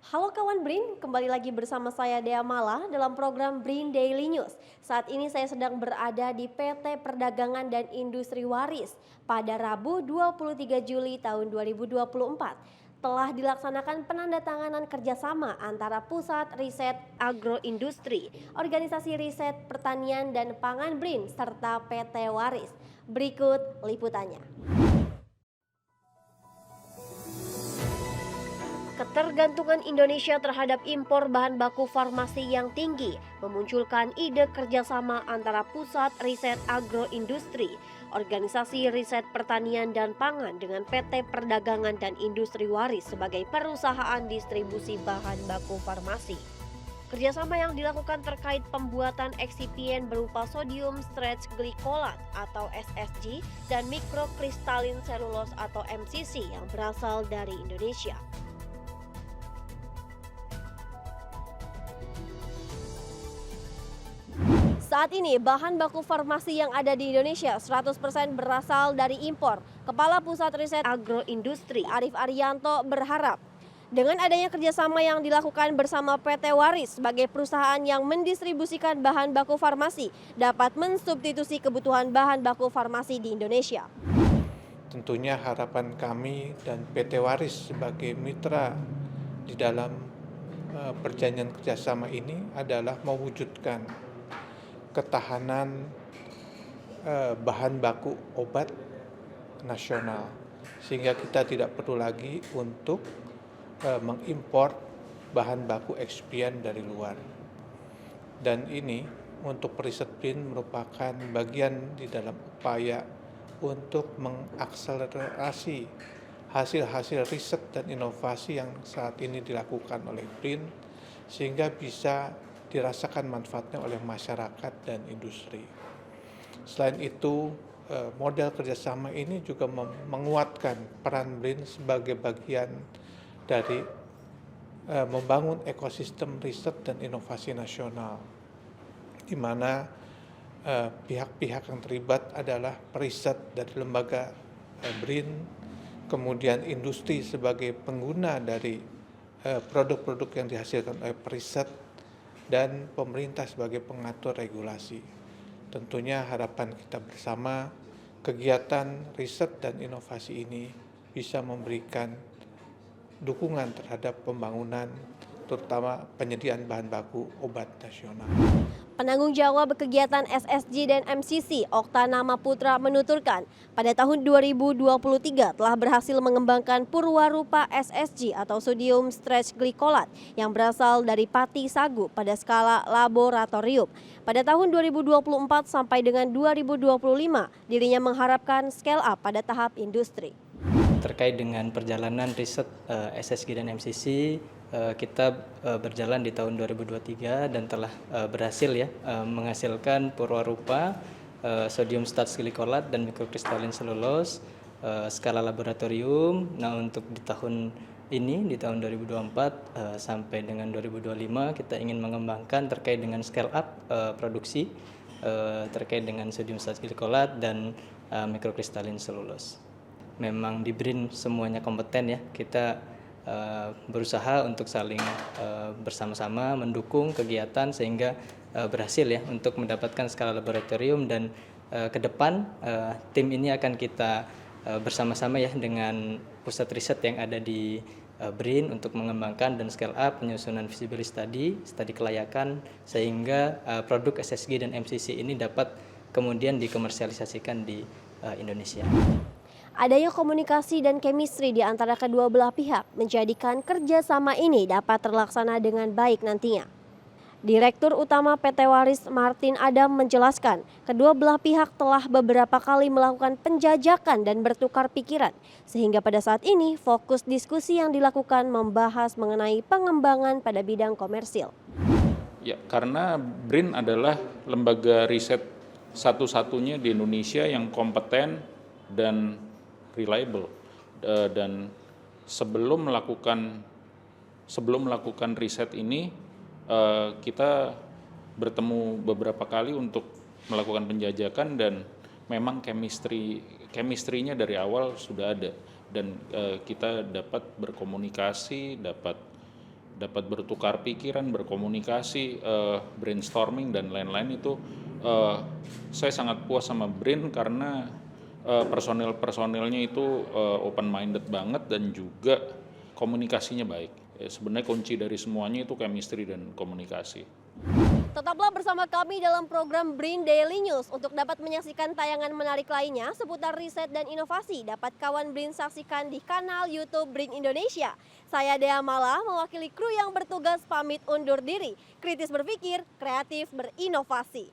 Halo kawan BRIN, kembali lagi bersama saya Dea Mala dalam program BRIN Daily News. Saat ini saya sedang berada di PT Perdagangan dan Industri Waris pada Rabu 23 Juli tahun 2024. Telah dilaksanakan penandatanganan kerjasama antara Pusat Riset Agroindustri, Organisasi Riset Pertanian dan Pangan BRIN, serta PT Waris. Berikut liputannya. Ketergantungan Indonesia terhadap impor bahan baku farmasi yang tinggi memunculkan ide kerjasama antara Pusat Riset Agroindustri, Organisasi Riset Pertanian dan Pangan dengan PT Perdagangan dan Industri Waris sebagai perusahaan distribusi bahan baku farmasi. Kerjasama yang dilakukan terkait pembuatan eksipien berupa sodium stretch glycolate atau SSG dan mikrokristalin selulose atau MCC yang berasal dari Indonesia. Saat ini bahan baku farmasi yang ada di Indonesia 100% berasal dari impor. Kepala Pusat Riset Agroindustri Arif Arianto berharap dengan adanya kerjasama yang dilakukan bersama PT Waris sebagai perusahaan yang mendistribusikan bahan baku farmasi dapat mensubstitusi kebutuhan bahan baku farmasi di Indonesia. Tentunya harapan kami dan PT Waris sebagai mitra di dalam perjanjian kerjasama ini adalah mewujudkan ketahanan bahan baku obat nasional, sehingga kita tidak perlu lagi untuk mengimpor bahan baku eksipien dari luar. Dan ini untuk riset BRIN merupakan bagian di dalam upaya untuk mengakselerasi hasil-hasil riset dan inovasi yang saat ini dilakukan oleh BRIN sehingga bisa dirasakan manfaatnya oleh masyarakat dan industri. Selain itu, model kerjasama ini juga menguatkan peran BRIN sebagai bagian dari membangun ekosistem riset dan inovasi nasional, di mana pihak-pihak yang terlibat adalah periset dari lembaga BRIN, kemudian industri sebagai pengguna dari produk-produk yang dihasilkan oleh periset, dan pemerintah sebagai pengatur regulasi. Tentunya harapan kita bersama kegiatan riset dan inovasi ini bisa memberikan dukungan terhadap pembangunan terutama penyediaan bahan baku obat nasional. Penanggung jawab kegiatan SSG dan MCC, Oktanama Putra menuturkan, pada tahun 2023 telah berhasil mengembangkan Purwarupa SSG atau sodium stretch glycolate yang berasal dari pati sagu pada skala laboratorium. Pada tahun 2024 sampai dengan 2025, dirinya mengharapkan scale up pada tahap industri. Terkait dengan perjalanan riset SSG dan MCC, kita berjalan di tahun 2023 dan telah berhasil menghasilkan Purwarupa, sodium starch glycolate dan mikrokristalin selulose skala laboratorium. Nah, untuk di tahun ini di tahun 2024 sampai dengan 2025 kita ingin mengembangkan terkait dengan scale up produksi terkait dengan sodium starch glycolate dan mikrokristalin selulose. Memang di BRIN semuanya kompeten ya. Kita berusaha untuk saling bersama-sama mendukung kegiatan sehingga berhasil ya untuk mendapatkan skala laboratorium, dan ke depan tim ini akan kita bersama-sama ya dengan pusat riset yang ada di BRIN untuk mengembangkan dan scale up penyusunan feasibility study kelayakan sehingga produk SSG dan MCC ini dapat kemudian dikomersialisasikan di Indonesia. Adanya komunikasi dan chemistry di antara kedua belah pihak menjadikan kerjasama ini dapat terlaksana dengan baik nantinya. Direktur Utama PT Waris Martin Adam menjelaskan, kedua belah pihak telah beberapa kali melakukan penjajakan dan bertukar pikiran, sehingga pada saat ini fokus diskusi yang dilakukan membahas mengenai pengembangan pada bidang komersil. Ya, karena BRIN adalah lembaga riset satu-satunya di Indonesia yang kompeten dan reliable, dan sebelum melakukan riset ini kita bertemu beberapa kali untuk melakukan penjajakan, dan memang chemistry-nya dari awal sudah ada, dan kita dapat berkomunikasi, dapat dapat bertukar pikiran, berkomunikasi, brainstorming dan lain-lain itu saya sangat puas sama BRIN karena personil-personilnya itu open minded banget dan juga komunikasinya baik. Sebenarnya kunci dari semuanya itu chemistry dan komunikasi. Tetaplah bersama kami dalam program BRIN Daily News. Untuk dapat menyaksikan tayangan menarik lainnya seputar riset dan inovasi, dapat kawan BRIN saksikan di kanal YouTube BRIN Indonesia. Saya Dea Mala, mewakili kru yang bertugas pamit undur diri. Kritis berpikir, kreatif berinovasi.